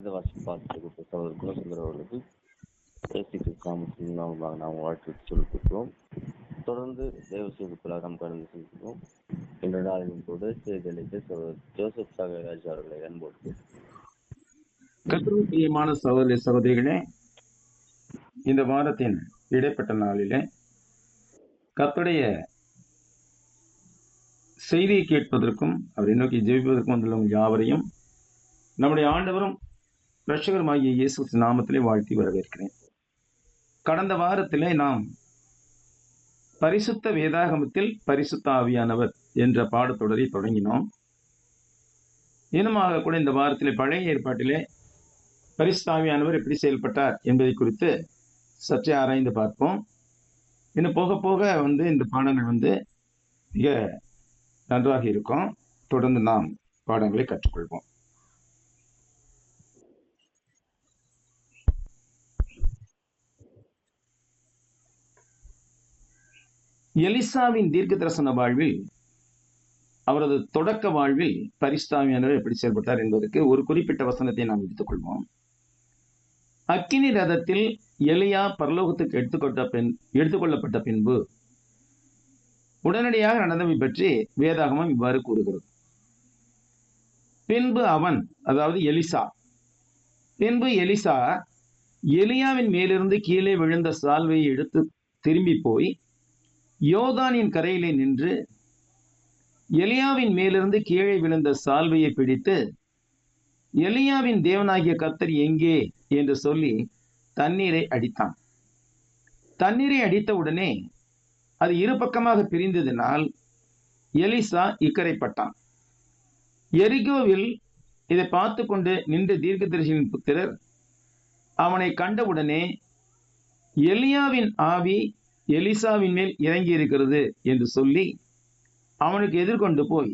இந்த வருஷம் பார்த்துட்டு சகோதரர் குணசுந்தர் அவர்களுக்கு நாம் வாழ்த்து சொல்லிருக்கிறோம். தொடர்ந்து தேவ செய்திக்குள்ளாக நாம் கடந்து செல்கிறோம். இன்று நாளிலும் கூட செய்தியளித்த சகோதரர் ஜோசப் சாகராஜ் அவர்களை அன்போடு கர்த்தருடைய சகோதர சகோதரிகளே, இந்த வாரத்தின் இடைப்பட்ட நாளிலே கர்த்தருடைய செய்தியை கேட்பதற்கும் அவரை நோக்கி ஜெபிப்பதற்கும் வந்துள்ள யாவரையும் நம்முடைய ஆண்டவரும் இரட்சகருமாகிய இயேசு நாமத்திலே வாழ்த்தி வரவேற்கிறேன். கடந்த வாரத்திலே நாம் பரிசுத்த வேதாகமத்தில் பரிசுத்த ஆவியானவர் என்ற பாடத்தொடரை தொடங்கினோம். இன்னுமாக கூட இந்த வாரத்திலே பழைய ஏற்பாட்டிலே பரிசுத்த ஆவியானவர் எப்படி செயல்பட்டார் என்பதை குறித்து சற்றே ஆராய்ந்து பார்ப்போம். இன்னும் போக போக இந்த பாடங்கள் மிக நன்றாக இருக்கும். தொடர்ந்து நாம் பாடங்களை கற்றுக்கொள்வோம். எலிசாவின் தீர்க்க தரிசன வாழ்வில், அவரது தொடக்க வாழ்வில் பரிசுத்த ஆவியானவர் எப்படி செயல்பட்டார் என்பதற்கு ஒரு குறிப்பிட்ட வசனத்தை நாம் எடுத்துக்கொள்வோம். அக்கினி ரதத்தில் எலியா பரலோகத்துக்கு எடுத்துக்கொள்ளப்பட்ட பின்பு உடனடியாக நடந்தவை பற்றி வேதாகமம் இவ்வாறு கூறுகிறது. பின்பு எலிசா எலியாவின் மேலிருந்து கீழே விழுந்த சால்வையை எடுத்து திரும்பி போய் யோர்தானின் கரையிலே நின்று எலியாவின் மேலிருந்து கீழே விழுந்த சால்வையை பிடித்து, எலியாவின் தேவனாகிய கர்த்தர் எங்கே என்று சொல்லி தண்ணீரை அடித்தான். தண்ணீரை அடித்த உடனே அது இரு பக்கமாக பிரிந்ததினால் எலிசா இக்கரைப்பட்டான். எரிகோவில் இதை பார்த்து கொண்டு நின்ற தீர்க்கதரிசியின் புத்திரர் அவனை கண்டவுடனே, எலியாவின் ஆவி எலிசாவின் மேல் இறங்கி இருக்கிறது என்று சொல்லி அவனுக்கு எதிர்கொண்டு போய்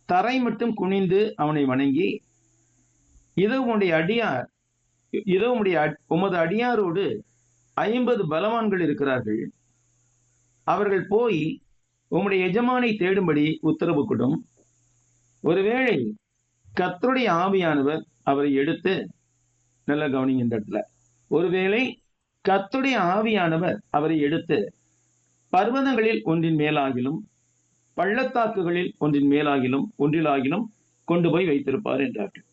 தரை மட்டும் குனிந்து அவனை வணங்கி, உமது அடியாரோடு 50 பலவான்கள் இருக்கிறார்கள். அவர்கள் போய் உம்முடைய எஜமானை தேடும்படி உத்தரவு கொடும். ஒருவேளை கர்த்தருடைய ஆவியானவர் அவரை எடுத்து, நல்ல கவனிங்க இந்த இடத்துல, ஒருவேளை கர்த்தருடைய ஆவியானவர் அவரை எடுத்து பர்வதங்களில் ஒன்றின் மேலாகிலும் பள்ளத்தாக்குகளில் ஒன்றிலாகிலும் கொண்டு போய் வைத்திருப்பார் என்றார்கள்.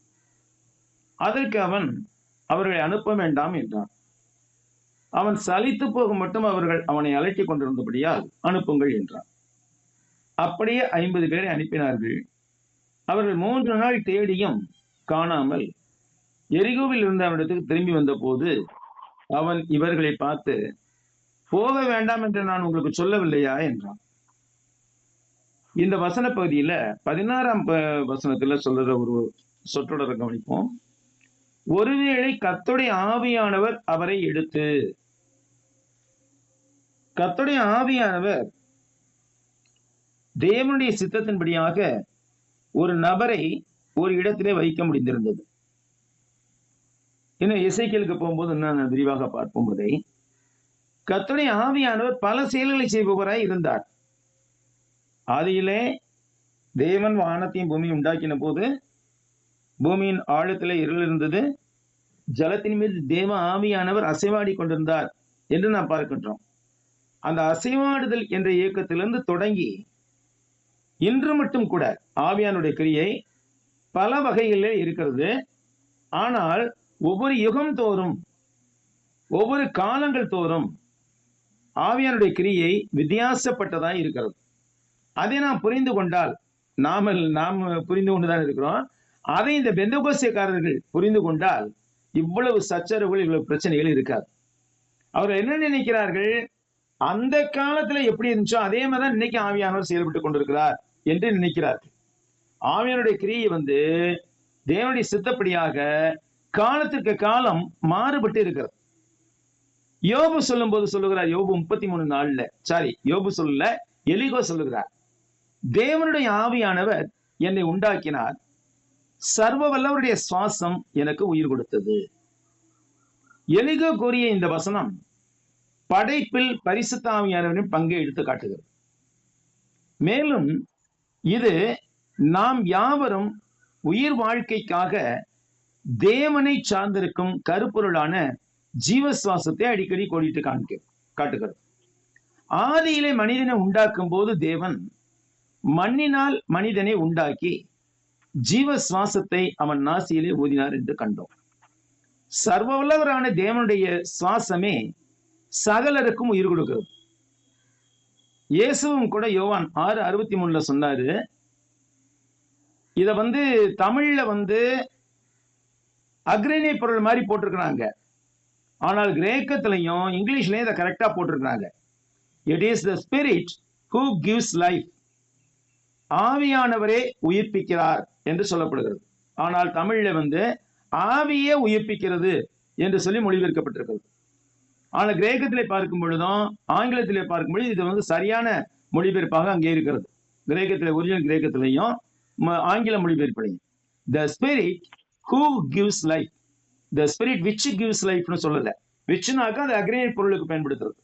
அதற்கு அவன் அவர்களை அனுப்ப வேண்டாம் என்றான். அவன் சலித்து போகும் மட்டும் அவர்கள் அவனை அலட்டி கொண்டிருந்தபடியால் அனுப்புங்கள் என்றான். அப்படியே 50 பேரை அனுப்பினார்கள். அவர்கள் 3 நாள் தேடியும் காணாமல் எரிகோவில் இருந்த அவனிடத்துக்கு திரும்பி வந்த போது அவன் இவர்களை பார்த்து, போக வேண்டாம் என்று நான் உங்களுக்கு சொல்லவில்லையா என்றான். இந்த வசன பகுதியில 16ஆம் வசனத்துல சொல்ற ஒரு சொற்றொடரை கவனிப்போம். ஒருவேளை கர்த்தருடைய ஆவியானவர் அவரை எடுத்து, கர்த்தருடைய ஆவியானவர் தேவனுடைய சித்தத்தின்படியாக ஒரு நபரை ஒரு இடத்திலே வைக்க முடிந்திருந்தது. இன்னும் எசேக்கியேலுக்கு போகும்போது நான் விரிவாக பார்ப்போம். அதை கர்த்தருடைய ஆவியானவர் பல செயல்களை செய்பவராய் இருந்தார். ஆதியிலே தேவன் வானத்தையும் பூமியும் உண்டாக்கின போது பூமியின் ஆழத்திலே இருள் இருந்தது. ஜலத்தின் மீது தேவ ஆவியானவர் அசைவாடி கொண்டிருந்தார் என்று நாம் பார்க்கின்றோம். அந்த அசைவாடுதல் என்ற இயக்கத்திலிருந்து தொடங்கி இன்று மட்டும் கூட ஆவியானுடைய கிரியை பல வகைகளிலே இருக்கிறது. ஆனால் ஒவ்வொரு யுகம் தோறும், ஒவ்வொரு காலங்கள் தோறும் ஆவியானுடைய கிரியை வித்தியாசப்பட்டதாய் இருக்கிறது. அதை நாம் புரிந்து கொண்டால், நாம் புரிந்து கொண்டுதான் இருக்கிறோம். அதை இந்த பெந்தகோஸ்தேக்காரர்கள் புரிந்து கொண்டால் இவ்வளவு சச்சரவுகள், இவ்வளவு பிரச்சனைகள் இருக்காது. அவர்கள் என்ன நினைக்கிறார்கள், அந்த காலத்துல எப்படி இருந்துச்சோ அதே மாதிரிதான் இன்னைக்கு ஆவியானவர் செயல்பட்டு கொண்டிருக்கிறார் என்று நினைக்கிறார்கள். ஆவியானுடைய கிரியை தேவனுடைய சித்தப்படியாக காலத்திற்கு காலம் மாறுபட்டு இருக்கிறது. யோபு சொல்லும் போது சொல்லுகிறார், யோபு 33:4, யோபு சொல்லல, எலிகோ சொல்லுகிறார், தேவனுடைய ஆவியானவர் என்னை உண்டாக்கினார், சர்வ வல்லவருடைய சுவாசம் எனக்கு உயிர் கொடுத்தது. எலிகோ கூறிய இந்த வசனம் படைப்பில் பரிசுத்த ஆவியானவரின் பங்கை எடுத்து காட்டுகிறது. மேலும் இது நாம் யாவரும் உயிர் வாழ்க்கைக்காக தேவனை சார்ந்திருக்கும் கருப்பொருளான ஜீவசுவாசத்தை அடிக்கடி கோடிட்டு காட்டுகிறது. ஆதியிலே மனிதனை உண்டாக்கும் போது தேவன் மண்ணினால் மனிதனை உண்டாக்கி ஜீவ சுவாசத்தை அவன் நாசியிலே ஊதினார் என்று கண்டோம். சர்வவல்லவரான தேவனுடைய சுவாசமே சகலருக்கும் உயிர் கொடுக்கிறது. இயேசுவும் கூட யோவான் 6:63 சொன்னாரு. இத தமிழ்ல அக்ரிணை பொருள் மாதிரி போட்டிருக்கிறாங்க. ஆனால் கிரேக்கத்திலையும் இங்கிலீஷ்லயும் இதை கரெக்டா போட்டிருக்கிறாங்க. It is the spirit who gives life. ஆவியானவரே உயிர்ப்பிக்கிறார் என்று சொல்லப்படுகிறது. ஆனால் தமிழ்ல ஆவியே உயிர்ப்பிக்கிறது என்று சொல்லி மொழிபெயர்க்கப்பட்டிருக்கிறது. ஆனால் கிரேக்கத்திலே பார்க்கும் பொழுதும் ஆங்கிலத்திலே பார்க்கும் பொழுது இது சரியான மொழிபெயர்ப்பாக அங்கே இருக்கிறது. கிரேக்கத்திலே ஒரிஜினல் கிரேக்கத்திலையும் ஆங்கில மொழிபெயர்ப்பிலையும் the spirit who gives life, the spirit which gives லைஃப்னு சொல்லல. விச்னாக்கா அது அக்ரிணை பொருளுக்கு பயன்படுத்துறது,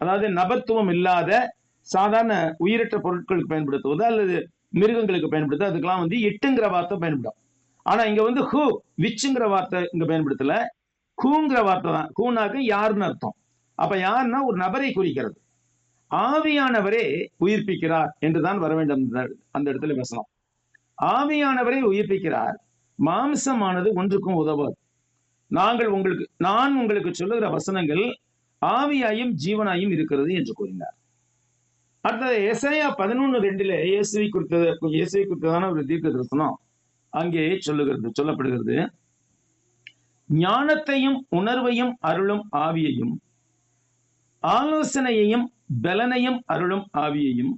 அதாவது நபத்துவம் இல்லாத சாதாரண உயிரற்ற பொருட்களுக்கு பயன்படுத்துவது அல்லது மிருகங்களுக்கு பயன்படுத்துவது. அதுக்கெல்லாம் இட்டுங்கிற வார்த்தை பயன்படும். ஆனா இங்க ஹூ விச்சுங்கிற வார்த்தை இங்க பயன்படுத்தல, ஹூங்கிற வார்த்தை தான். ஹூனாக்க யாருன்னு அர்த்தம். அப்ப யாருன்னா ஒரு நபரை குறிக்கிறது. ஆவியானவரே உயிர்ப்பிக்கிறார் என்றுதான் வர வேண்டும் அந்த இடத்துல பேசலாம். ஆவியானவரை உயிர்ப்பிக்கிறார், மாம்சமானது ஒன்றுக்கும் உதவாது. நான் உங்களுக்கு சொல்லுகிற வசனங்கள் ஆவியாயும் ஜீவனாயும் இருக்கிறது என்று கூறினார். அடுத்தது எசாயா 11:2 இயேசுவை குறித்ததான ஒரு தீர்க்க தரிசனம் அங்கே சொல்லப்படுகிறது. ஞானத்தையும் உணர்வையும் அருளும் ஆவியையும், ஆலோசனையையும் பலனையும் அருளும் ஆவியையும்,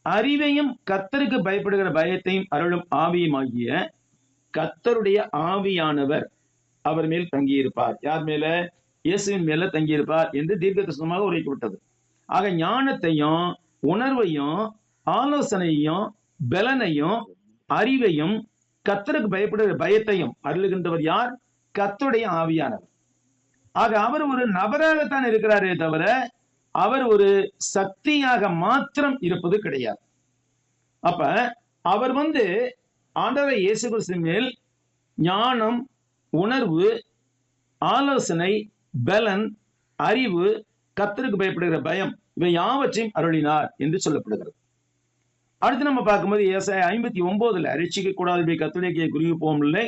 அறிவையும் கர்த்தருக்கு பயப்படுகிற பயத்தையும் அருளும் ஆவியும் ஆகிய கர்த்தருடைய ஆவியானவர் அவர் மேல் தங்கியிருப்பார். யார் மேல? இயேசுவின் மேல தங்கியிருப்பார் என்று தீர்க்க தரிசனமாக உரைக்கப்பட்டது. ஆக ஞானத்தையும் உணர்வையும் ஆலோசனையையும் பலனையும் அறிவையும் கர்த்தருக்கு பயப்படுகிற பயத்தையும் அருளுகின்றவர் யார்? கர்த்தருடைய ஆவியானவர். ஆக அவர் ஒரு நபராகத்தான் இருக்கிறாரே தவிர அவர் ஒரு சக்தியாக மாத்திரம் இருப்பது கிடையாது. அப்ப அவர் ஆண்டவரை இயேசு கிறிஸ்துவின் மேல் ஞானம், உணர்வு, ஆலோசனை, பலன், அறிவு, கர்த்தருக்கு பயப்படுகிற பயம் இவை யாவற்றையும் அருளினார் என்று சொல்லப்படுகிறது. அடுத்து நம்ம பார்க்கும்போது ஏசாயா 59 ரட்சிக்க கூடாது கர்த்தருடைய குருவி போகும் இல்லை,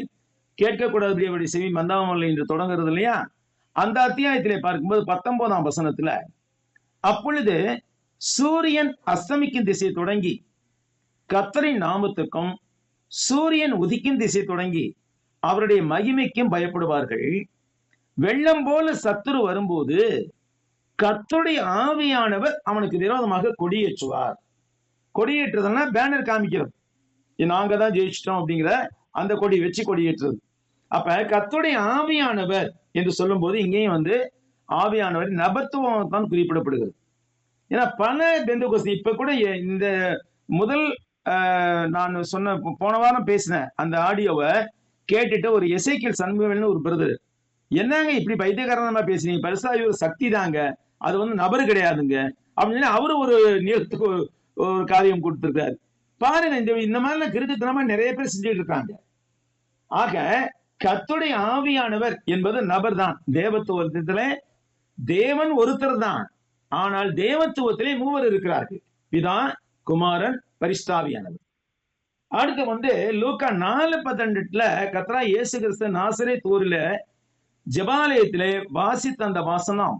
கேட்கக்கூடாது அவருடைய செவி மந்தாமல்லை என்று தொடங்குறது இல்லையா? அந்த அத்தியாயத்திலே பார்க்கும்போது 19ஆம் வசனத்துல, அப்பொழுது சூரியன் அஸ்தமிக்கும் திசை தொடங்கி கர்த்தரின் நாமத்துக்கும் சூரியன் உதிக்கும் திசை தொடங்கி அவருடைய மகிமைக்கும் பயப்படுவார்கள். வெள்ளம் போல சத்துரு வரும்போது கர்த்தருடைய ஆவியானவர் அவனுக்கு விரோதமாக கொடியேற்றுவார். கொடியேற்றுறதுன்னா பேனர் காமிக்கிறது, நாங்க தான் ஜெயிச்சிட்டோம் அப்படிங்கிற அந்த கொடி வச்சு கொடியேற்றுறது. அப்ப கர்த்தருடைய ஆவியானவர் என்று சொல்லும் போது இங்கேயும் ஆவியானவர் நபத்துவம் தான் குறிப்பிடப்படுகிறது. ஏன்னா பல பெந்தகோஸ்து இப்ப கூட இந்த முதல் நான் சொன்ன போன வாரம் பேசின அந்த ஆடியோவை கேட்டுட்டு ஒரு எசேக்கியல் சண்முகவேல்னு ஒரு பிரதர், என்னங்க இப்படி பைத்தியகாரமா பேசுறீங்க, பரிசுத்தாவி ஒரு சக்தி தாங்க, அது நபரு கிடையாதுங்க அப்படின்னு அவரு ஒரு நீளத்துக்கு ஒரு காரியம் கொடுத்திருக்காரு. பாருங்க, இந்த மாதிரி கிருத்தனமா நிறைய பேர் செஞ்சுட்டு இருக்காங்க. ஆக கர்த்தருடைய ஆவியானவர் என்பது நபர் தான். தேவத்துவத்தில தேவன் ஒருத்தர் தான், ஆனால் தேவத்துவத்திலே மூவர் இருக்கிறார்கள், பிதா, குமாரன், பரிசுத்தாவியானவர். அடுத்து லூக்கா 4:18 கர்த்தராகிய இயேசு கிறிஸ்து நாசரேத் ஊரில ஜெபாலயத்திலே வாசித்த அந்த வசனம்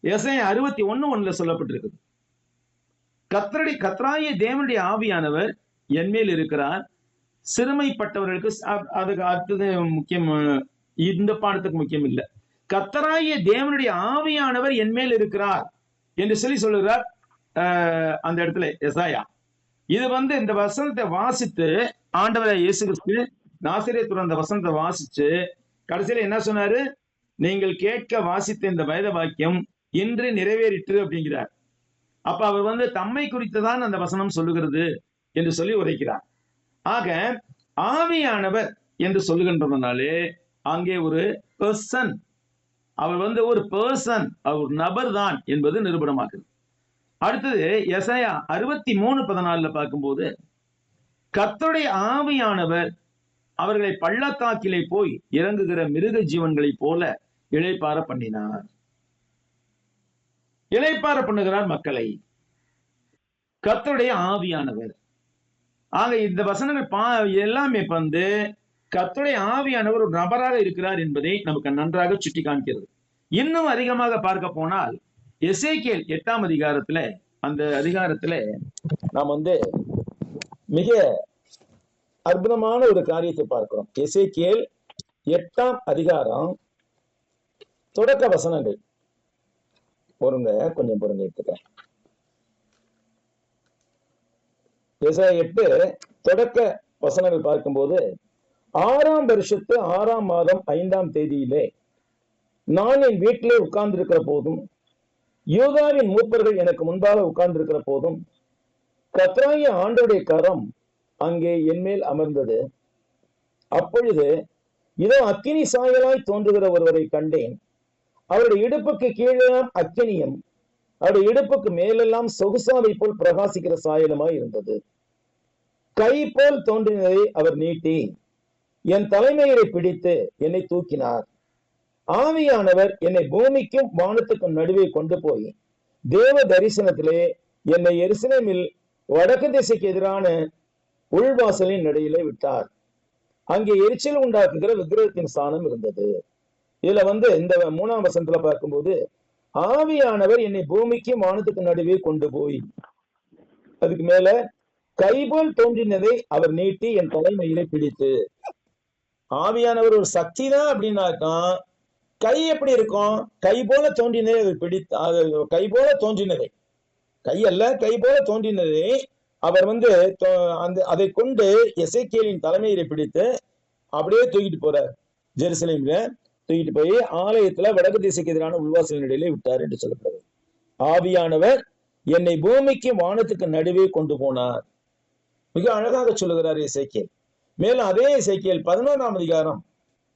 எசாயா 61:1 சொல்லப்பட்டிருக்குது. கர்த்தராகிய தேவனுடைய ஆவியானவர் என் மேல் இருக்கிறார், சிறுமைப்பட்டவர்களுக்கு, அதுக்கு அடுத்தது முக்கியம், இந்த பாடத்துக்கு முக்கியம் இல்லை, கர்த்தராகிய தேவனுடைய ஆவியானவர் என் மேல் இருக்கிறார் என்று சொல்லுகிறார் அந்த இடத்துல எசாயா. இது இந்த வசனத்தை வாசித்து ஆண்டவரை இயேசு கிறிஸ்து நாசரேத் அந்த வசனத்தை வாசிச்சு கடைசியில என்ன சொன்னாரு? நீங்கள் கேட்க வாசித்த இந்த வேத வாக்கியம் இன்று நிறைவேறிற்று அப்படிங்கிறார். அப்ப அவர் தம்மை குறித்துதான் அந்த வசனம் சொல்லுகிறது என்று சொல்லி உரைக்கிறார். ஆக ஆவியானவர் என்று சொல்லுகின்றதுனாலே அங்கே ஒரு பர்சன், அவர் ஒரு பர்சன், அவர் நபர் தான் என்பது நிரூபணமாகுது. அடுத்தது எசாயா 63:14 பார்க்கும்போது கர்த்தருடைய ஆவியானவர் அவர்களை பள்ளத்தாக்கிலே போய் இறங்குகிற மிருக ஜீவன்களைப் போல இளைப்பார பண்ணினார். இளைப்பார பண்ணுகிறார் மக்களை கர்த்தருடைய ஆவியானவர். ஆக இந்த வசனங்கள் எல்லாமே வந்து கர்த்தருடைய ஆவியானவர் ஒரு நபராக இருக்கிறார் என்பதை நமக்கு நன்றாக சுட்டி காண்கிறது. இன்னும் அதிகமாக பார்க்க போனால் எசேக்கியேல் 8ஆம் அதிகாரத்துல, அந்த அதிகாரத்துல நாம் வந்து மிக அற்புதமான ஒரு காரியத்தை பார்க்கிறோம். எசேக்கியேல் 8ஆம் அதிகாரம் தொடக்க வசனங்கள். கொஞ்சம் பொருங்க எடுத்துக்க. எசாயா 8 தொடக்க வசனங்கள் பார்க்கும்போது, 6ஆம் வருஷத்து 6ஆம் மாதம் 5ஆம் தேதியிலே நான் என் வீட்டிலே உட்கார்ந்திருக்கிற போதும், யூதாவின் மூப்பர்கள் எனக்கு முன்பாக உட்கார்ந்திருக்கிற போதும், கர்த்தராகிய ஆண்டவருடைய கரம் அங்கே என்மேல் அமர்ந்தது. அப்பொழுது இதோ அக்கினி சாயலாய் தோன்றுகிற ஒருவரை கண்டேன். அவருடைய இடுப்புக்கு கீழெல்லாம் அக்கினியும், அவருடைய இடுப்புக்கு மேலெல்லாம் சொகுசாவை போல் பிரகாசிக்கிற சாயலுமாய் இருந்தது. கை போல் தோன்றினதை அவர் நீட்டி என் தலைமையை பிடித்து என்னை தூக்கினார். ஆவியானவர் என்னை பூமிக்கும் வானத்துக்கும் நடுவே கொண்டு போய் தேவ தரிசனத்திலே என்னை எருசலேமில் வடக்கு திசைக்கு எதிரான உள்வாசலின் நடையிலே விட்டார். அங்கே எரிச்சல் உண்டாக்குகிற விக்கிரகத்தின் ஸ்தானம் இருந்தது. இதுல வந்து இந்த 3ஆம் வசனத்துல பார்க்கும்போது, ஆவியானவர் என்னை பூமிக்கும் வானத்துக்கு நடுவே கொண்டு போய், அதுக்கு மேல கைபோல் தோன்றினதை அவர் நீட்டி என் தலைமையிலே பிடித்து. ஆவியானவர் ஒரு சக்தி தான் அப்படின்னாக்கா, கை எப்படி இருக்கும்? கை போல தோன்றினதை அவர் பிடித்து, கை போல தோன்றினதை, கை அல்ல, கை போல தோன்றினதை அவர் வந்து அதை கொண்டு எசேக்கியேலின் தலைமையிலே பிடித்து அப்படியே தூக்கிட்டு போறார். ஜெருசலேம்ல தூக்கிட்டு போய் ஆலயத்துல வடக்கு திசைக்கு எதிரான உள்வாசல் நிலையிலே விட்டார் என்று சொல்லப்படுது. ஆவியானவர் என்னை பூமிக்கு வானத்துக்கு நடுவே கொண்டு போனார். மிக அழகாக சொல்லுகிறார் எசேக்கியேல். மேலும் அதே எசேக்கியேல் 11ஆம் அதிகாரம்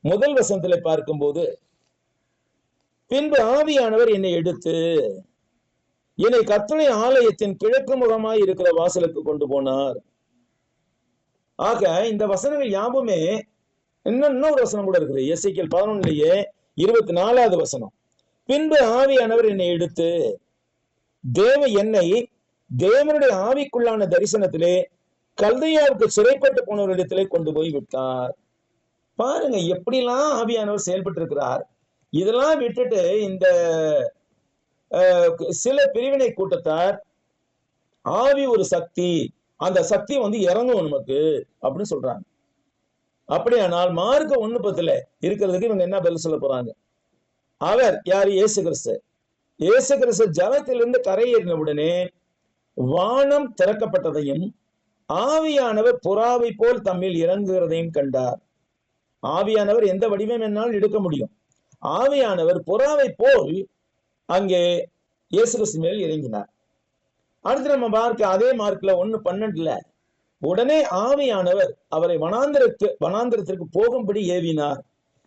1 வசனத்திலே பார்க்கும்போது, பின்பு ஆவியானவர் என்னை எடுத்து என்னை கர்த்தருடைய ஆலயத்தின் கிழக்கு முகமாய் இருக்கிற வாசலுக்கு கொண்டு போனார். ஆக இந்த வசனங்கள் யாவுமே, இன்னொரு வசனம் கூட இருக்குது எசேக்கியேல் 11லயே 24வது வசனம். பின்பு ஆவியானவர் என்னை எடுத்து என்னை தேவனுடைய ஆவிக்குள்ளான தரிசனத்திலே கல்தையாவுக்கு சிறைப்பட்டு போனவரிடத்திலே கொண்டு போய் விட்டார். பாருங்க எப்படிலாம் ஆவியானவர் செயல்பட்டு இருக்கிறார். இதெல்லாம் விட்டுட்டு இந்த சில பிரிவினை கூட்டத்தார் ஆவி ஒரு சக்தி, அந்த சக்தி வந்து இறங்கும் நமக்கு அப்படின்னு சொல்றாங்க. அப்படியானால் மார்க் 1:10 இருக்கிறதுக்கு இவங்க என்ன பதில் சொல்ல போறாங்க? அவர் யார்? இயேசு கிறிஸ்து. இயேசு கிறிஸ்து ஜலத்திலிருந்து கரையேறின உடனே வானம் திறக்கப்பட்டதையும் ஆவியானவர் புறாவை போல் தம்மில் இறங்குகிறதையும் கண்டார். ஆவியானவர் எந்த வடிவம் என்னாலும் எடுக்க முடியும். ஆவியானவர் புறாவை போல் அங்கே இயேசு கிறிஸ்து மேல் இறங்கினார். அடுத்து நம்ம பார்க்க அதே மார்க்ல 1:12 உடனே ஆவியானவர் அவரை வனாந்திரத்திற்கு போகும்படி ஏவினார்.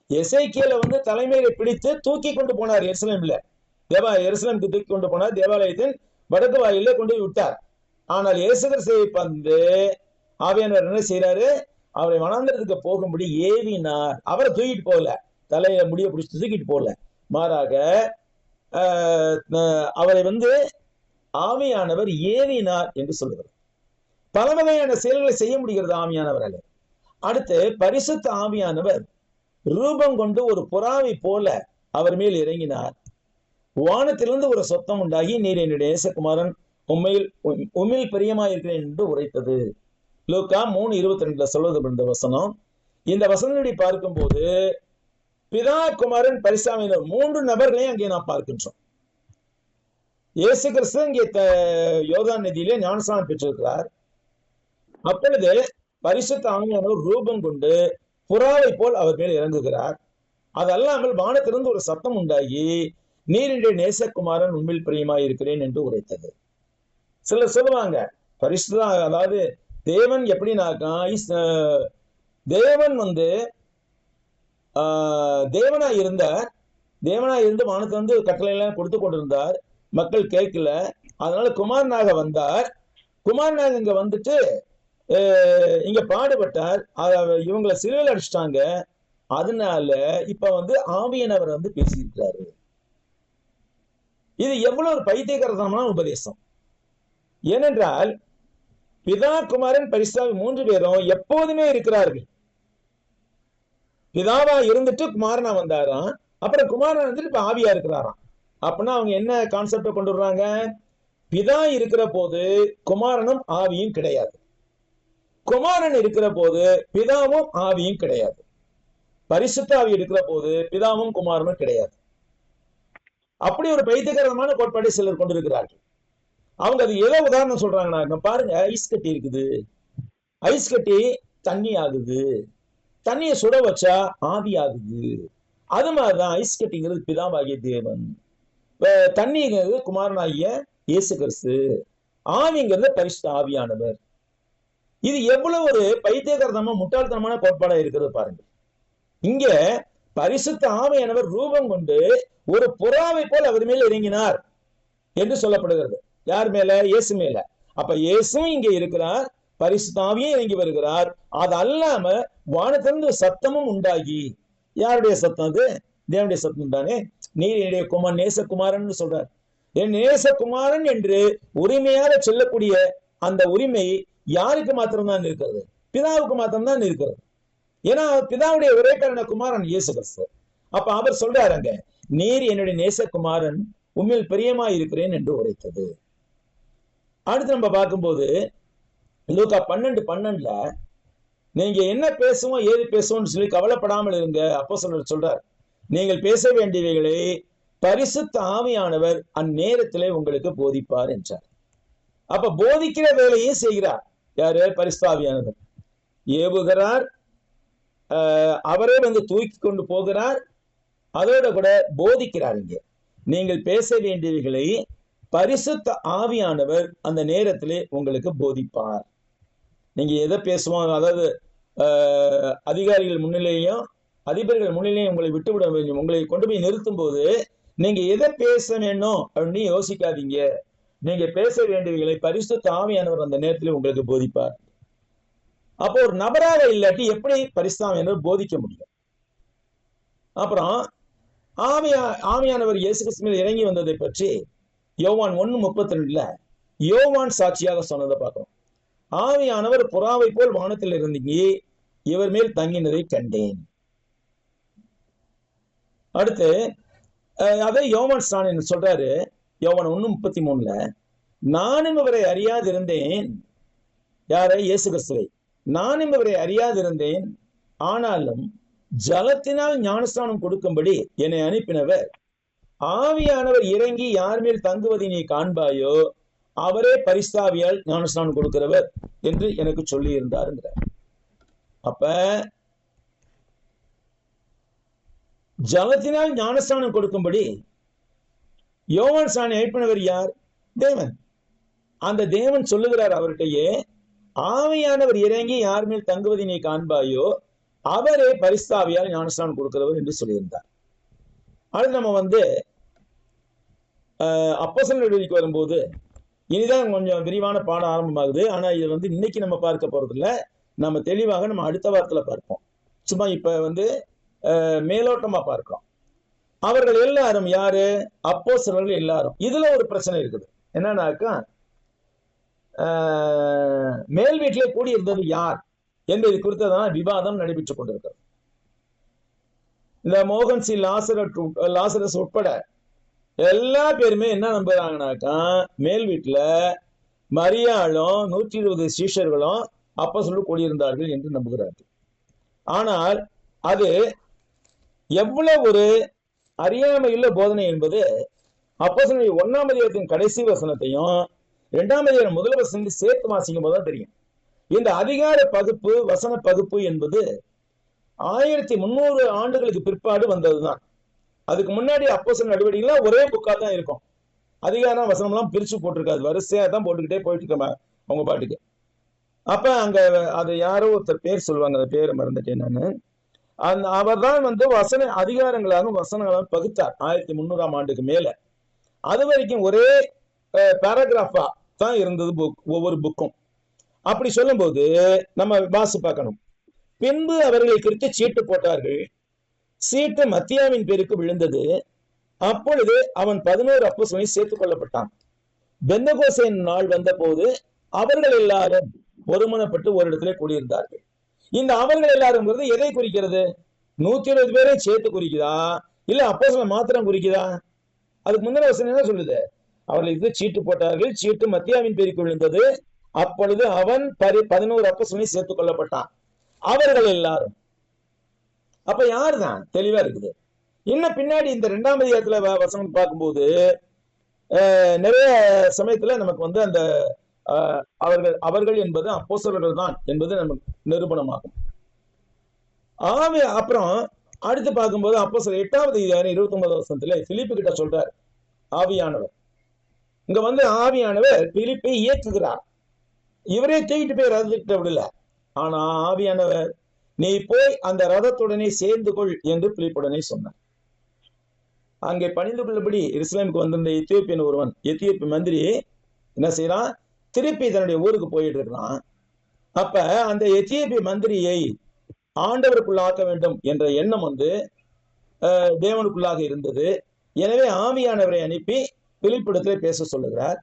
எசேக்கியேலை வந்து தலைமையில பிடித்து தூக்கி கொண்டு போனார். எருசலேமுக்கு தூக்கி கொண்டு போனார். தேவாலயத்தின் வடக்கு வாயிலே கொண்டு விட்டார். ஆனால் இயேசு கிறிஸ்துவை வந்து ஆவியானவர் என்ன செய்யறாரு? அவரை வனாந்திரத்துக்கு போகும்படி ஏவினார். அவரை தூக்கிட்டு போகல, தலையில முடிய பிடிச்சு தூக்கிட்டு போகல, மாறாக அவரை வந்து ஆவியானவர் ஏவினார் என்று சொல்லுகிறார். பல வகையான செயல்களை செய்ய முடிகிறது ஆவியானவரால். அடுத்து பரிசுத்த ஆவியானவர் ரூபம் கொண்டு ஒரு புறாவை போல அவர் மேல் இறங்கினார். வானத்திலிருந்து ஒரு சத்தம் உண்டாகி, நீர் என்னுடைய நேசகுமாரன், உம்மில் பிரியமாயிருக்கிறேன் என்று உரைத்தது. லூக்கா 3:22 சொல்வது இந்த வசனம். இந்த வசனத்தை பார்க்கும்போது பிதா, குமாரன், பரிசுத்தாவியானவர் 3 நபர்களையும் அங்கே நாம் பார்க்கின்றோம். இயேசு கிறிஸ்து இங்கே யோர்தான் நதியிலே ஞானஸ்நானம் பெற்றிருக்கிறார். அப்பொழுது பரிசுத்த ஆவியானவர் ரூபம் கொண்டு புறாவை போல் அவர் மேல் இறங்குகிறார். அது அல்லாமல் வானத்திலிருந்து ஒரு சத்தம் உண்டாகி, நீர் என்னுடைய நேசகுமாரன், உம்மில் பிரியமாய் இருக்கிறேன் என்று உரைத்தது. சிலர் சொல்லுவாங்க பரிசுத்த, அதாவது தேவன் எப்படின்னாக்கா, தேவன் வந்து தேவனாய் இருந்து வானத்தை வந்து கட்டளை எல்லாம் கொடுத்து கொண்டிருந்தார். மக்கள் கேட்கல, அதனால குமாரனாக வந்தார். குமாரனாக இங்க வந்துட்டு இங்க பாடுபட்டார், இவங்களை சிலுவையில் அடிச்சிட்டாங்க. அதனால இப்ப ஆவியானவர் பேசியிருக்கிறாரு. இது எவ்வளவு ஒரு பைத்தியகாரத்தனமான உபதேசம். ஏனென்றால் பிதா, குமாரன், பரிசுத்தாவி 3 பேரும் எப்போதுமே இருக்கிறார்கள். பிதாவா இருந்துட்டு குமாரனா வந்தாராம், அப்புறம் குமாரன் வந்துட்டு இப்ப ஆவியா இருக்கிறாராம். அப்படின்னா அவங்க என்ன கான்செப்ட கொண்டு வர்றாங்க? பிதா இருக்கிற போது குமாரனும் ஆவியும் கிடையாது, குமாரன் இருக்கிற போது பிதாவும் ஆவியும் கிடையாது, பரிசுத்த ஆவி இருக்கிற போது பிதாவும் குமாரனும் கிடையாது. அப்படி ஒரு பைத்தியகரமான கோட்பாட்டை சிலர் கொண்டிருக்கிறார்கள். அவங்க அது ஏதோ உதாரணம் சொல்றாங்கன்னா, பாருங்க, ஐஸ் கட்டி இருக்குது, ஐஸ் கட்டி தண்ணி ஆகுது, தண்ணியை சுட வச்சா ஆவி ஆகுது. அது மாதிரிதான் ஐஸ் கட்டிங்கிறது பிதாவாகிய தேவன், தண்ணிங்கிறது குமாரனாகிய இயேசு கிறிஸ்து, ஆவிங்கிறது பரிசுத்த ஆவியானவர். இது எவ்வளவு ஒரு பைத்தியகரமா முட்டாள்தனமான கோட்பாடா இருக்கிறது பாருங்க. இங்க பரிசுத்த ஆவியானவர் ரூபம் கொண்டு ஒரு புறாவை போல் அவர் மேல் இறங்கினார் என்று சொல்லப்படுகிறது. யார் மேல? இயேசு மேல. அப்ப இயேசும் இங்க இருக்கிறார், பரிசுத்த ஆவியும் இறங்கி வருகிறார். அது அல்லாம வானத்திலிருந்து சத்தமும் உண்டாகி, யாருடைய சத்தம் அது? தேவனுடைய சத்தம் தானே. நீர் என்னுடைய நேசகுமாரன் சொல்றார். என் நேசகுமாரன் என்று உரிமையாக சொல்லக்கூடிய அந்த உரிமை யாருக்கு மாத்திரம்தான் இருக்கிறது? பிதாவுக்கு மாத்திரம்தான் இருக்கிறது. ஏன்னா பிதாவுடைய ஒரேக்காரன குமாரன் இயேசு கிறிஸ்து. அப்ப அவர் சொல்றாருங்க, நீர் என்னுடைய நேசகுமாரன், உண்மையில் பிரியமா இருக்கிறேன் என்று உரைத்தது. அடுத்து நம்ம பார்க்கும்போது லூக்கா 12:12 நீங்க என்ன பேசுவோம் ஏது பேசுவோம்னு சொல்லி கவலைப்படாமல் இருங்க. அப்போஸ்தலர் சொல்றார், நீங்கள் பேச வேண்டியவைகளை பரிசுத்த ஆவியானவர் அந்நேரத்திலே உங்களுக்கு போதிப்பார் என்றார். அப்ப போதிக்கிற வேலையே செய்கிறார் யாரு? பரிசுத்த ஆவியானவர் ஏவுகிறார், அவரே தூக்கி கொண்டு போகிறார், அதோட கூட போதிக்கிறார். இங்க நீங்கள் பேச வேண்டியவைகளை பரிசுத்த ஆவியானவர் அந்த நேரத்திலே உங்களுக்கு போதிப்பார். நீங்க எதை பேசுவோம், அதாவது அதிகாரிகள் முன்னிலையும் அதிபர்கள் முன்னிலையும் உங்களை விட்டுவிட வேண்டும். உங்களை கொண்டு போய் நிறுத்தும் போது நீங்க எதை பேச வேணும் அப்படின்னு யோசிக்காதீங்க. நீங்க பேச வேண்டியவைகளை பரிசுத்த ஆவியானவர் அந்த நேரத்தில் உங்களுக்கு போதிப்பார். அப்போ ஒரு நபராக இல்லாட்டி எப்படி பரிசுத்த ஆவியானவர் போதிக்க முடியும்? அப்புறம் ஆவியானவர் இயேசு கிறிஸ்துவில் இறங்கி வந்ததை பற்றி யோவான் 1:32 யோவான் சாட்சியாக சொன்னதை பார்க்கிறோம். ஆவியானவர் புறாவை போல் வானத்தில் இருந்தீங்க, இவர் மேல் தங்கினதை கண்டேன். அடுத்து அதை யோவான் ஸ்நானன் சொல்றாரு, யோவான் 1:33 நானும் இவரை அறியாதிருந்தேன். யாரை? இயேசு கிறிஸ்துவை. நானும் இவரை அறியாதிருந்தேன், ஆனாலும் ஜலத்தினால் ஞானஸ்நானம் கொடுக்கும்படி என்னை அனுப்பினவர், ஆவியானவர் இறங்கி யார் மேல் தங்குவதை நீ காண்பாயோ அவரே பரிசுத்தாவியால் ஞானஸ்நானம் கொடுக்கிறவர் என்று எனக்கு சொல்லி இருந்தாருங்கிறார். அப்ப ஜலத்தினால் ஞானஸ்நானம் கொடுக்கும்படி யோவான் ஸ்நானனை அனுப்பினவர் யார்? தேவன். அந்த தேவன் சொல்லுகிறார் அவர்கிட்டயே, ஆவியானவர் இறங்கி யார் மேல் தங்குவதை நீ காண்பாயோ அவரே பரிசுத்தாவியால் ஞானஸ்நானம் கொடுக்கிறவர் என்று சொல்லியிருந்தார். அடுத்து நம்ம அப்போஸ்தலர் நடவடிக்கைக்கு வரும்போது இனிதான் கொஞ்சம் விரிவான பாடம் ஆரம்பமாகுது. ஆனா இது இன்னைக்கு நம்ம பார்க்க போறது இல்ல, நம்ம தெளிவாக நம்ம அடுத்த வாரத்துல பார்ப்போம். சும்மா இப்ப மேலோட்டமா பார்க்கிறோம். அவர்கள் எல்லாரும் யாரு? அப்போஸ்தலர்கள் எல்லாரும். இதுல ஒரு பிரச்சனை இருக்குது. என்னன்னாக்கா, மேல் வீட்டிலே கூடியிருந்தது யார் என்பது குறித்ததான விவாதம் நடைபெற்றுக் கொண்டிருக்கிறது. இந்த மோகன் சி லாசரஸ் உட்பட எல்லா பேருமே என்ன நம்புறாங்கனாக்கா, மேல் வீட்டுல மரியாளும் 120 சீஷர்களும் அப்போஸ்தலர்கள் கூடியிருந்தார்கள் என்று நம்புகிறார்கள். ஆனால் அது எவ்வளவு ஒரு அறியாமையுள்ள போதனை என்பது அப்போஸ்தலர் 1ஆம் அதிகாரத்தின் கடைசி வசனத்தையும் 2ஆம் அதிகாரம் முதல் வசனத்தை சேர்த்து வாசிக்கும் போதுதான் தெரியும். இந்த அதிகார பகுப்பு, வசன பகுப்பு என்பது 1300 ஆண்டுகளுக்கு பிற்பாடு வந்ததுதான். அதுக்கு முன்னாடி அப்போஸ்தலர் நடவடிக்கைகள் ஒரே புக்கா தான் இருக்கும். அதிகாரம் வசனம் எல்லாம் பிரிச்சு போட்டிருக்காது, வரிசையா தான் போட்டுக்கிட்டே போயிட்டு இருக்க அவங்க பாட்டுக்கு. அப்ப அங்க அது யாரோ ஒருத்தர் பேர் சொல்லுவாங்க, அந்த பேரை மறந்துட்டேன் நானு. அவர் தான் வசன அதிகாரங்களாகவும் வசனங்களாகவும் பகுத்தார் 1300ஆம் ஆண்டுக்கு மேல. அது வரைக்கும் ஒரே பேராகிராஃபா தான் இருந்தது ஒவ்வொரு புக்கும். அப்படி சொல்லும் போது நம்ம வாசி பார்க்கணும். பின்பு அவர்களை குறித்து சீட்டு போட்டார்கள். சீட்டு மத்தியாவின் பேருக்கு விழுந்தது. அப்பொழுது அவன் 11 அப்போஸ்தலனை சேர்த்துக் கொள்ளப்பட்டான். பெந்தகோஸ்தே நாள் வந்த போது அவர்கள் எல்லாரும் ஒருமனப்பட்டு ஒரு இடத்துல கூடியிருந்தார்கள். இந்த அவர்கள் எல்லாரும் எதை குறிக்கிறது? 120 பேரை சேர்த்து குறிக்குதா, இல்ல அப்போஸ்தலனை மாத்திரம் குறிக்குதா? அதுக்கு முந்தின வசனம் என்ன சொல்லுது? அவர்களுக்கு சீட்டு போட்டார்கள். சீட்டு மத்தியாவின் பேருக்கு விழுந்தது. அப்பொழுது அவன் 11 அப்போஸ்தலனை சேர்த்துக் கொள்ளப்பட்டான். அவர்கள் எல்லாரும். அப்ப யாரு தான்? தெளிவா இருக்குது. இன்னும் பின்னாடி இந்த 2ஆம் அதிகாரத்துல வசனம் பார்க்கும்போது நிறைய சமயத்துல நமக்கு அந்த அவர்கள் என்பது அப்போஸ்தலர்கள் தான் என்பது நமக்கு நிரூபணமாகும். அப்புறம் அடுத்து பார்க்கும்போது அப்போஸ்தலர் 8ஆவது அதிகாரம் 29வது வசனத்துல பிலிப்பு கிட்ட சொல்றார் ஆவியானவர். இங்க ஆவியானவர் பிலிப்பை இயக்குகிறார். இவரே தூக்கிட்டு போய் ரதத்திட்ட விடல. ஆனா ஆவியானவர் நீ போய் அந்த ரதத்துடனே சேர்ந்து கொள் என்று பிலிப்புடனே சொன்னார். அங்கே பணிந்து கொள்ளபடி எருசலேமுக்கு வந்திருந்த எத்தியோப்பியன் ஒருவன், எத்தியோப்பிய மந்திரி என்ன செய்யறான்? திருப்பி தன்னுடைய ஊருக்கு போயிட்டு இருக்கிறான். அப்ப அந்த எத்தியோப்பிய மந்திரியை ஆண்டவருக்குள்ளாக்க வேண்டும் என்ற எண்ணம் தேவனுக்குள்ளாக இருந்தது. எனவே ஆவியானவரை அனுப்பி பிலிப்பிடத்திலே பேச சொல்லுகிறார்.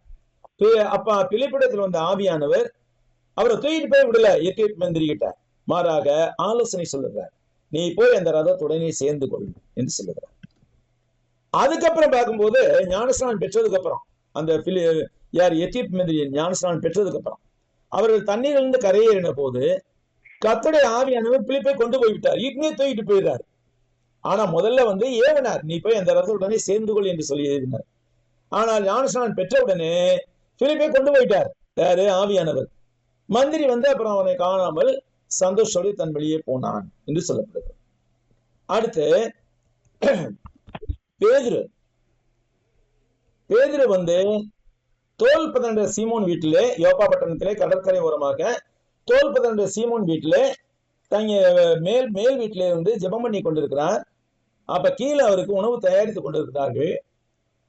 அப்ப பிலிப்பிடத்தில் வந்த ஆவியானவர் அவரை தூக்கிட்டு போய் விடல எத்தியோப்பிய மந்திரி கிட்ட. மாறாக ஆலோசனை சொல்லுகிறார். நீ போய் அந்த ரதத்துடனே சேர்ந்து கொள் என்று சொல்லுகிறார். அதுக்கப்புறம் பார்க்கும்போது ஞானஸ்நானம் பெற்றதுக்கு அப்புறம் அந்த எத்தியோப்பிய மந்திரி ஞானஸ்நானம் பெற்றதுக்கு அப்புறம் அவர்கள் தண்ணீரிலிருந்து கரையேறின போது கர்த்தருடைய ஆவியானவர் பிலிப்பை கொண்டு போய்விட்டார். இங்கே தூக்கிட்டு போயிடுறார். ஆனா முதல்ல ஏவனார், நீ போய் அந்த ரதத்துடனே சேர்ந்து கொள் என்று சொல்லி எழுதினார். ஆனால் ஞானஸ்நானம் பெற்ற உடனே பிலிப்பை கொண்டு போயிட்டார். யாரு? ஆவியானவர். மந்திரி அப்புறம் அவனை காணாமல் சந்தோஷோடு தன் வழியே போனான் என்று சொல்லப்படுகிறது. அடுத்து பேதுரு தோல் பதன்ற சீமோன் வீட்டிலே, யோப்பா பட்டணத்திலே கடற்கரை ஓரமாக தோல் பதன்ற சீமோன் வீட்டிலே தங்க மேல் வீட்டிலே ஜெபம் பண்ணி கொண்டிருக்கிறார். அப்ப கீழே அவருக்கு உணவு தயாரித்துக் கொண்டிருக்கிறார்கள்.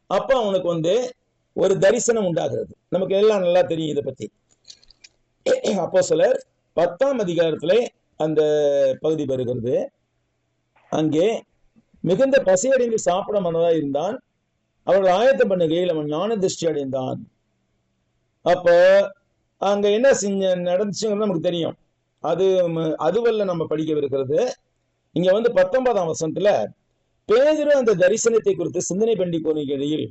அப்ப அவனுக்கு ஒரு தரிசனம் உண்டாகிறது. நமக்கு எல்லாம் நல்லா தெரியும் இதை பத்தி. அப்போஸ்தலர் 10ஆம் அதிகாரத்திலே அந்த பகுதி வருகிறது. அங்கே மிகுந்த பசியடைந்து சாப்பிட மனதா இருந்தான். அவர்கள் ஆயத்தம் பண்ணுகையில் அவன் ஞான திருஷ்டி அடைந்தான். அப்ப அங்க என்ன நடந்துச்சுங்கிறது நமக்கு தெரியும். அதுவல்ல நம்ம படிக்கவிருக்கிறது. இங்க 19ஆம் வசனத்துல பேதுரு அந்த தரிசனத்தை குறித்து சிந்தனை பண்ணி கொண்டிருக்கையில்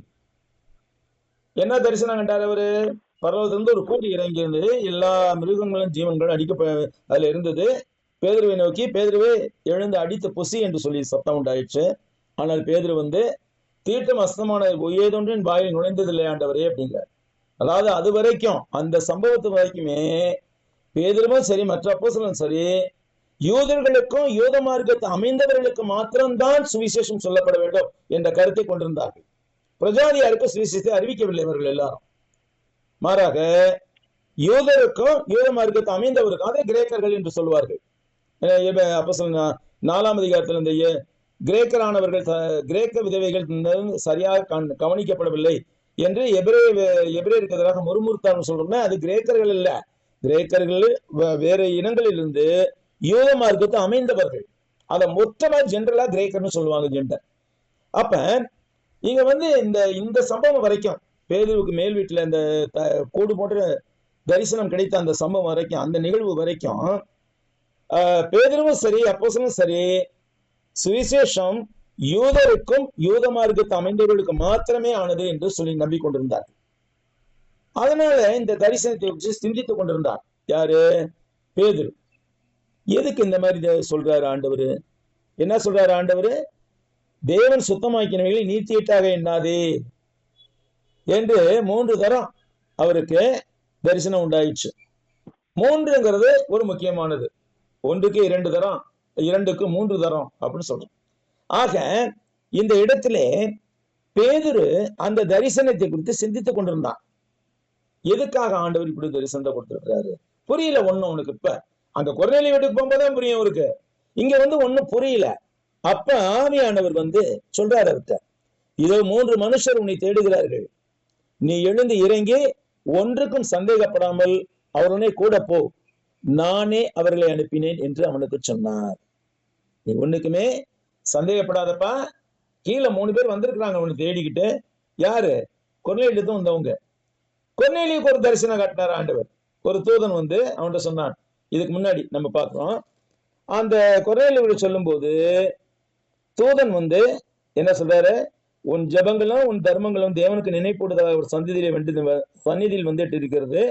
என்ன தரிசனம் கண்டார்? அவரு பர்வதத்திலிருந்து ஒரு கூடி இறங்கி இருந்தது. எல்லா மிருகங்களும் ஜீவன்களும் அதுல இருந்தது. பேதுருவை நோக்கி, பேதுருவே எழுந்து அடித்து புசி என்று சொல்லி சத்தம் உண்டாயிடுச்சு. ஆனால் பேதுரு தீட்டம் அஸ்தமான ஏதொன்றின் வாயில் நுழைந்ததில்லை ஆண்டவரே அப்படிங்கிறார். அதாவது அது வரைக்கும், அந்த சம்பவத்து வரைக்குமே பேதுருவும் சரி, மற்ற அப்போஸ்தலரும் சரி, யூதர்களுக்கும் யூத மார்க்கத்தை அமைந்தவர்களுக்கு மாத்திரம்தான் சுவிசேஷம் சொல்லப்பட வேண்டும் என்ற கருத்தை கொண்டிருந்தார்கள். பிரஜாதியாருக்கும் சுவிசேஷத்தை அறிவிக்கவில்லை இவர்கள் எல்லாரும். மாறாக யூதருக்கும் யூத மார்க்கத்தை அமைந்தவருக்கும், அதை கிரேக்கர்கள் என்று சொல்வார்கள். அப்போஸ்தலர் 4ஆம் அதிகாரத்தில் இந்த கிரேக்கரானவர்கள் கிரேக்க விதவைகள் சரியாக கவனிக்கப்படவில்லை என்று எபிரேயருக்கு எதிராக முறுமுறுத்தார்கள் சொல்றோம்னா, அது கிரேக்கர்கள் இல்ல. கிரேக்கர்கள் வேற இனங்களில் இருந்து யூத மார்க்கத்தை அமைந்தவர்கள். அதை மொத்தமா ஜென்ரலா கிரேக்கர்னு சொல்லுவாங்க, ஜெண்டர். அப்ப இங்க இந்த சம்பவம் வரைக்கும், பேதுருவுக்கு மேல் வீட்டுல இந்த கூடு போன்ற தரிசனம் கிடைத்த அந்த சம்பவம் வரைக்கும், அந்த நிகழ்வு வரைக்கும் பேதுருவும் சரி அப்போஸ்தலரும் சரி சுவிசேஷம் யூதருக்கும் யூத மார்க்கத்தை அமைந்தவர்களுக்கு மாத்திரமே ஆனது என்று சொல்லி நம்பிக்கொண்டிருந்தார். அதனால இந்த தரிசனத்தை வச்சு சிந்தித்துக் கொண்டிருந்தார். யாரு? பேதுரு. எதுக்கு இந்த மாதிரி சொல்றாரு ஆண்டவரு? என்ன சொல்றாரு ஆண்டவரு? தேவன் சுத்தமாக்கினவைகளை நீர்த்தீட்டாக எண்ணாதே என்று 3 தரம் அவருக்கு தரிசனம் உண்டாயிடுச்சு. 3ங்கிறது ஒரு முக்கியமானது. 1க்கு 2 தரம், 2க்கு 3 தரம் அப்படின்னு சொல்றோம். ஆக இந்த இடத்திலே பேதுரு அந்த தரிசனத்தை குறித்து சிந்தித்துக் கொண்டிருந்தான். எதுக்காக ஆண்டவர் இப்படி தரிசனத்தை கொடுத்திருக்கிறாரு? புரியல ஒண்ணும் உனக்கு. இப்ப அங்க கொர்நேலிய வீட்டுக்கு போகும்போதுதான் புரியும் அவருக்கு. இங்க ஒண்ணும் புரியல. அப்ப ஆவியானவர் சொல்றாரு அவர்கிட்ட, இதோ 3 மனுஷர் உன்னை தேடுகிறார்கள். நீ எழுந்து இறங்கி ஒன்றுக்கும் சந்தேகப்படாமல் அவர் உடனே கூட போ, நானே அவர்களை அனுப்பினேன் என்று அவனுக்கு சொன்னார். நீ ஒண்ணுக்குமே சந்தேகப்படாதப்பா. கீழே 3 பேர் வந்திருக்கிறாங்க அவனை தேடிக்கிட்டு. யாரு? கொர்நேலியுக்கு வந்தவங்க. கொர்நேலியுக்கு ஒரு தரிசனம் காட்டினார் ஆண்டவர். ஒரு தூதன் வந்து அவன்கிட்ட சொன்னான். இதுக்கு முன்னாடி நம்ம பார்க்கிறோம். அந்த கொர்நேலியுவை சொல்லும் போது தூதன் வந்து என்ன சொல்றாரு? உன் ஜெபங்களும் உன் தர்மங்களும் தேவனுக்கு நினைப்பூடுதலாக ஒரு சந்நிதியில் வந்துட்டு இருக்கிறது.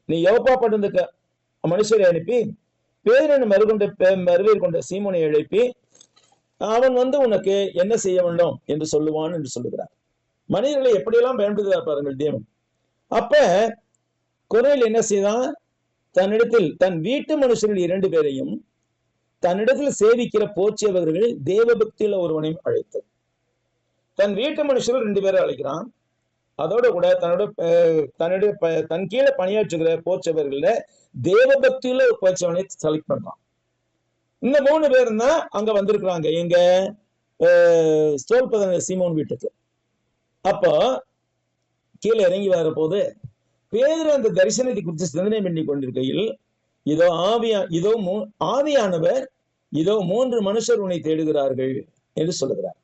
நீ யோப்பா பட்டணத்துக்கு மனுஷரை அனுப்பி பேரின் மறுவீர் கொண்ட சீமோனை எழுப்பி அவன் வந்து உனக்கு என்ன செய்ய வேண்டும் என்று சொல்லுவான் என்று சொல்லுகிறார். மனிதர்களை எப்படியெல்லாம் பயன்படுத்துகிறார் பாருங்கள் தேவன். அப்ப கொர்நேலியு என்ன செய்தான்? தன்னிடத்தில் தன் வீட்டு மனுஷர்கள் 2 பேரையும் தன்னிடத்தில் சேவிக்கிற போர்ச்சியவர்கள் தேவபக்தியில ஒருவனையும் அழைத்து, தன் வீட்டு மனுஷர்கள் 2 பேரை அழைக்கிறான். அதோட கூட தன் கீழே பணியாற்றுகிற போர்ச்சவர்கள தேவபக்தியில போர்ச்சவனை செலக்ட் பண்றான். இந்த 3 பேரும் தான் அங்க வந்திருக்கிறாங்க. எங்க ஸ்தோல்பதன சீமோன் வீட்டுக்கு. அப்போ கீழே இறங்கி வர போது பேதுரு அந்த தரிசனத்தை குறித்து சிந்தனை பண்ணி கொண்டிருக்கையில் ஆவியானவர் இதோ 3 மனுஷர் உன்னை தேடுகிறார்கள் என்று சொல்லுகிறார்.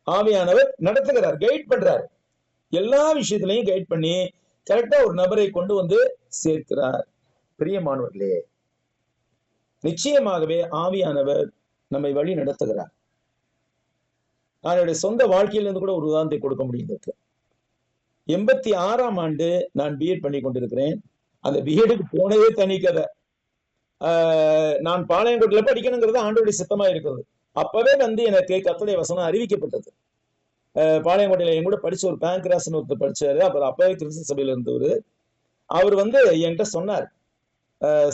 ஆவியானவர் நடத்துகிறார், கைட் பண்றார். எல்லா விஷயத்திலையும் கைட் பண்ணி கரெக்டா ஒரு நபரை கொண்டு வந்து சேர்க்கிறார். பிரியமானவர்களே, நிச்சயமாகவே ஆவியானவர் நம்மை வழி நடத்துகிறார். நான் என்னுடைய சொந்த வாழ்க்கையிலிருந்து கூட ஒரு உதாரணத்தை கொடுக்க முடியுது. 86ஆம் ஆண்டு நான் பிஎட் பண்ணி கொண்டிருக்கிறேன். அந்த பிஎடுக்கு போனதே தனி கதை. நான் பாளையங்கோட்டில் படிக்கணுங்கிறது ஆண்டவருடைய சித்தமா இருக்கிறது. அப்பவே வந்து எனக்கு கர்த்தருடைய வசனம் அறிவிக்கப்பட்டது. பாளையங்கோட்டையில என் கூட படிச்ச ஒரு பேங்க்ராஸ்னு ஒருத்தர் படிச்சாரு. அப்புறம் அப்பவே கிறிஸ்து சபையில இருந்தவர். அவர் வந்து என்கிட்ட சொன்னார்,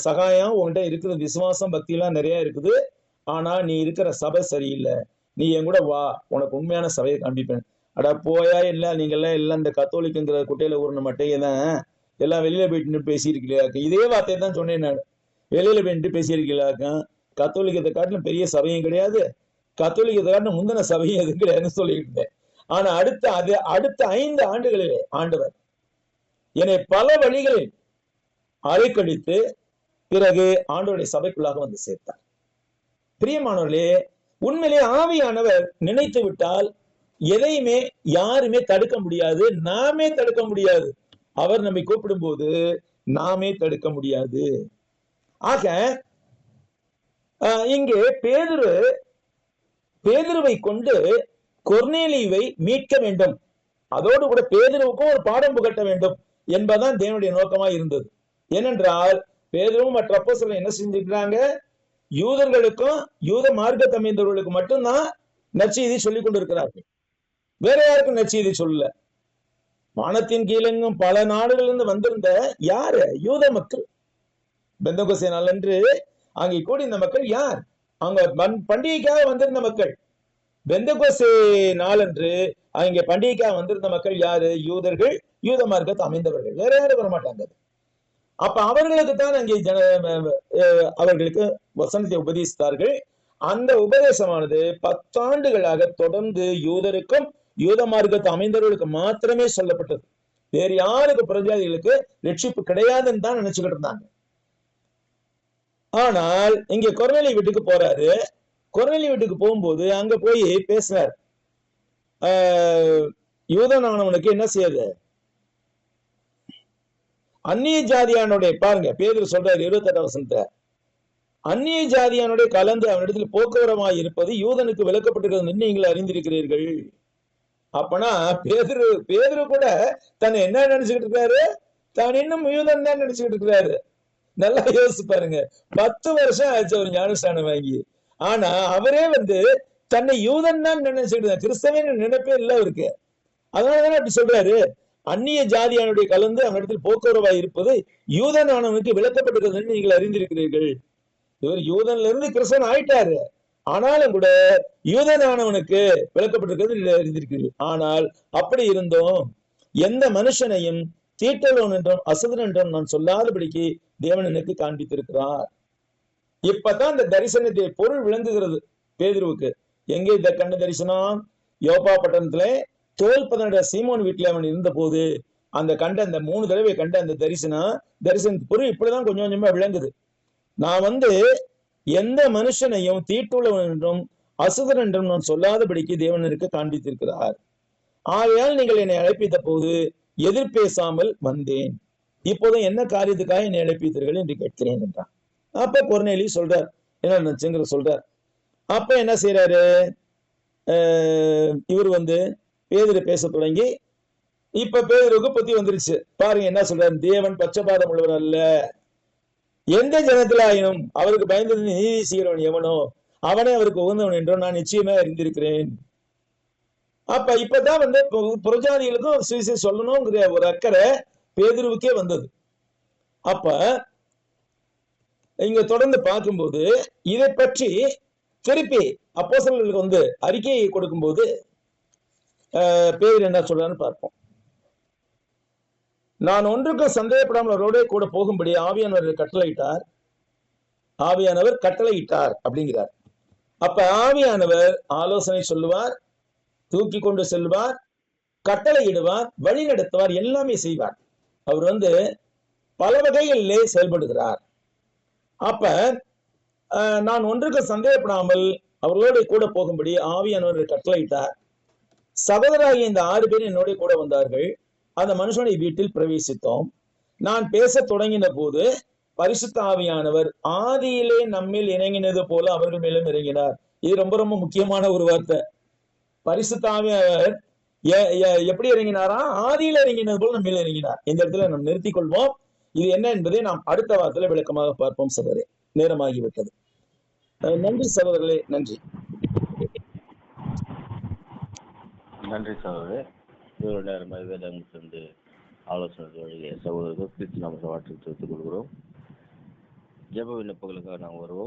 சகாயம், உங்ககிட்ட இருக்கிற விசுவாசம் பக்தி எல்லாம் நிறைய இருக்குது, ஆனா நீ இருக்கிற சபை சரியில்லை, நீ என் கூட வா, உனக்கு உண்மையான சபையை காண்பிப்பேன். அடா போயா, இல்ல நீங்க எல்லாம் இந்த கத்தோலிக்குங்கிற குட்டையில ஊர்ன மட்டையை தான் எல்லாம் வெளியில போயிட்டு பேசியிருக்கீங்களாக்க. இதே வார்த்தையை தான் சொன்னேன் நான். வெளியில போயிட்டு பேசியிருக்கீங்களாக்க. கத்தோலிக்கத்தை காட்டிலும் பெரிய சபையும் கிடையாது, கத்தோலிக்கத்தை காட்டிலும் முந்தின சபையும் எதுவும் கிடையாதுன்னு சொல்லிட்டு இருந்தேன். ஆனா அடுத்த 5 ஆண்டுகளிலே ஆண்டவர் என்னை பல வழிகளில் அலைக்கழித்து பிறகு ஆண்டவருடைய சபைக்குள்ளாக வந்து சேர்த்தார். பிரியமானவர்களே, உண்மையிலே ஆவியானவர் நினைத்து விட்டால் எதையுமே யாருமே தடுக்க முடியாது, நாமே தடுக்க முடியாது. அவர் நம்மை கூப்பிடும் போது நாமே தடுக்க முடியாது. ஆக இங்கே பேதுருவை கொண்டு கொர்நேலியுவை மீட்க வேண்டும், அதோடு கூட பேதுருவுக்கும் ஒரு பாடம் புகட்ட வேண்டும் என்பதுதான் தேவனுடைய நோக்கமா இருந்தது. ஏனென்றால் பேதுருவும் மற்ற அப்போஸ்தலர்கள் என்ன செஞ்சிருக்கிறாங்க? யூதர்களுக்கும் யூத மார்க்க அமைந்தவர்களுக்கு மட்டும்தான் நற்செய்தி சொல்லிக் கொண்டிருக்கிறார்கள். வேற யாருக்கும் நற்செய்தி சொல்லல. வானத்தின் கீழெங்கும் பல நாடுகளிலிருந்து வந்திருந்த யாரு? யூத மக்கள். பெந்தகோஸ்தே நாளன்று அங்கே கூடி இந்த மக்கள் யார்? அங்க பண்டிகைக்காக வந்திருந்த மக்கள். பெந்தகோஸ்தே நாளன்று அங்கே பண்டிகைக்காக வந்திருந்த மக்கள் யாரு? யூதர்கள், யூத மார்க்கத்தை அமைந்தவர்கள். வேற யாரும் வரமாட்டாங்க. அப்ப அவர்களுக்கு தான் அங்கே அவர்களுக்கு வசனத்தை உபதேசித்தார்கள். அந்த உபதேசமானது 10 ஆண்டுகளாக தொடர்ந்து யூதருக்கும் யூத மார்க்கத்தை அமைந்தவர்களுக்கு மாத்திரமே சொல்லப்பட்டது. வேறு யாருக்கு பிரஜாதிகளுக்கு ரட்சிப்பு கிடையாதுன்னு தான் நினைச்சுக்கிட்டு இருந்தாங்க. ஆனால் இங்க கொர்நேலியு வீட்டுக்கு போறாரு. கொர்நேலியு வீட்டுக்கு போகும்போது அங்க போய் பேசுறார். யூதனானவனுக்கு என்ன செய்யுது? அந்நிய ஜாதியானுடைய, பாருங்க பேதுரு சொல்றாரு 28ஆம் வசனத்தை, அந்நிய ஜாதியானுடைய கலந்து அவனிடத்தில் போக்குவரமாய் இருப்பது யூதனுக்கு விளக்கப்பட்டிருக்கிறது நீங்கள் அறிந்திருக்கிறீர்கள். அப்பனா பேதுரு கூட தன்னை என்ன நினைச்சுக்கிட்டு இருக்காரு? தான் இன்னும் யூதன் தான் நினைச்சுக்கிட்டு இருக்கிறாரு. நல்லா யோசிச்சு பாருங்க. 10 வருஷம் ஆச்சு அவர் ஞானஸ்தானம் வாங்கி. ஆனா அவரே வந்து தன்னை யூதன் தான் நினைச்சுக்கிட்டு, கிறிஸ்தவன் நினைப்பே இல்லை அவருக்கு. அதனாலதானே அப்படி சொல்றாரு. அந்நிய ஜாதியானுடைய கலந்து அவனிடத்தில் போக்குவரவாய் இருப்பது யூதனானவனுக்கு விளக்கப்பட்டிருக்கிறது நீங்கள் அறிந்திருக்கிறீர்கள். இவர் யூதன்ல இருந்து கிறிஸ்தவன் ஆயிட்டாரு, ஆனாலும் கூட யூதனானவனுக்கு விளக்கப்பட்டிருக்கிறது அறிந்திருக்கிறீர்கள். ஆனால் அப்படி இருந்தும் எந்த மனுஷனையும் தீட்டலோன் என்றும் அசுதன் என்றும் நான் சொல்லாதபடிக்கு தேவன் எனக்கு காண்பித்திருக்கிறார். இப்பதான் இந்த தரிசனத்தை பொருள் விளங்குகிறது பேதுருவுக்கு. எங்கே இந்த கண்ண தரிசனம்? யோப்பா பட்டணத்துல தோல்பதனுடைய சீமோன் வீட்டில் அவன் இருந்த போது அந்த 3 தடவை கண்ட அந்த தரிசன பொருள் இப்படிதான் கொஞ்சம் கொஞ்சமா விளங்குது. நான் எந்த மனுஷனையும் தீட்டுள்ளவன் என்றும் அசுதன் என்றும் நான் சொல்லாதபடிக்கு தேவன் எனக்கு காண்பித்திருக்கிறார். ஆகையால் நீங்கள் என்னை அழைப்பித்த போது எதிர்பேசாமல் வந்தேன். இப்போது என்ன காரியத்துக்காக என்னை அழைப்பித்தீர்கள் என்று கேட்கிறேன் என்றான். அப்ப கொர்நேலி சொல்றார், என்ன நினைச்சுங்கிற சொல்றார். அப்ப என்ன செய்யறாரு, இவர் பேதுரு பேச தொடங்கி, இப்ப பேதுருக்கு புத்தி வந்துருச்சு. பாருங்க என்ன சொல்றாரு, தேவன் பட்சபாதம் உள்ளவர் அல்ல. எந்த ஜனத்துல ஆயினும் அவருக்கு பயந்து நீதி செய்கிறவன் எவனோ அவனே அவருக்கு உகந்தவன் என்றும் நான் நிச்சயமா அறிந்திருக்கிறேன். அப்ப இப்பதான் புறஜாதிகளுக்கும் சுவிசேஷம் சொல்லணுங்கிற ஒரு அக்கறை பேதுருவுக்கே வந்தது. அப்ப இங்க தொடர்ந்து பார்க்கும்போது இதை பற்றி திருப்பி அப்போஸ்தலர்களுக்கு அறிக்கையை கொடுக்கும்போது பேதுரு என்ன சொல்றான்னு பார்ப்போம். நான் ஒன்றுக்கும் சந்தேகப்படாமல் அவரோட கூட போகும்படி ஆவியானவர் கட்டளையிட்டார் அப்படிங்கிறார். அப்ப ஆவியானவர் ஆலோசனை சொல்லுவார், தூக்கி கொண்டு செல்வார், கட்டளையிடுவார், வழி நடத்துவார், எல்லாமே செய்வார். அவர் பல வகைகளிலே செயல்படுகிறார். அப்ப நான் ஒன்றுக்கு சந்தேகப்படாமல் அவர்களோட கூட போகும்படி ஆவியானவர் கட்டளையிட்டார். சகோதராகிய இந்த 6 பேர் என்னோட கூட வந்தார்கள். அந்த மனுஷனுடைய வீட்டில் பிரவேசித்தோம். நான் பேச தொடங்கின போது பரிசுத்த ஆவியானவர் ஆதியிலே நம்மில் இறங்கினது போல அவர்கள் மேலும் இறங்கினார். இது ரொம்ப ரொம்ப முக்கியமான ஒரு வார்த்தை. பரிசுத்த ஆவியானவர் எப்படி இறங்கினாரா? ஆதியில இறங்கினது போல நம்மில் இறங்கினார். இந்த இடத்துல நாம் நிறுத்திக் கொள்வோம். இது என்ன என்பதை நாம் அடுத்த வாரத்துல விளக்கமாக பார்ப்போம். சகோதரே, நேரமாகிவிட்டது. நன்றி சகோதரர்களே, நன்றி. நன்றி சகோதரே. இவ்வளவு நேரமாக வேதம் சென்று ஆலோசனை வழியே சகோதரர்கள் கிறிஸ்து நாமத்தை வாழ்த்து தெரிவித்துக் கொள்கிறோம். ஜெப விண்ணப்பங்களுக்காக நாம் வருவோம்.